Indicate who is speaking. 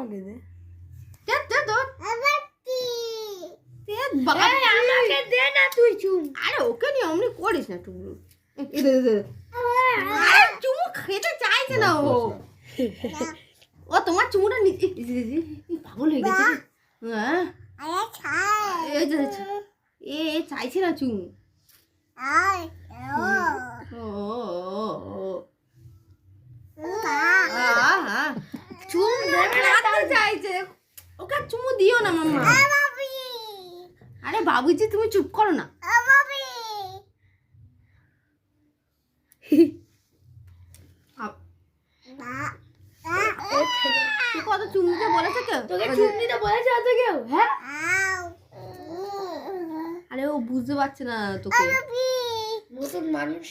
Speaker 1: আমাকে দে।
Speaker 2: দে দে দে
Speaker 1: আমাকে দে না তুই চুম।
Speaker 2: আরে ওকে নিয়ে অমনি করিস না টুকরো। এই দে দে। আরে চুমু খেতে চাইছে না ও। ও তোমার চুমুটা নিতে পাগল হয়ে গেছে। হ্যাঁ এই যে এ চাইছে না চুমু। চুমু খেতে চাইছে, ওকে চুমু দিও না মাম্মা। আরে বাবুজি তুমি চুপ করো না। কত চুমু দিতে বলেছে কেউ?
Speaker 1: তোকে চুম দিতে বলেছে অত কেউ? হ্যাঁ
Speaker 2: আরে ও বুঝতে পারছে না তোকে।
Speaker 1: নতুন মানুষ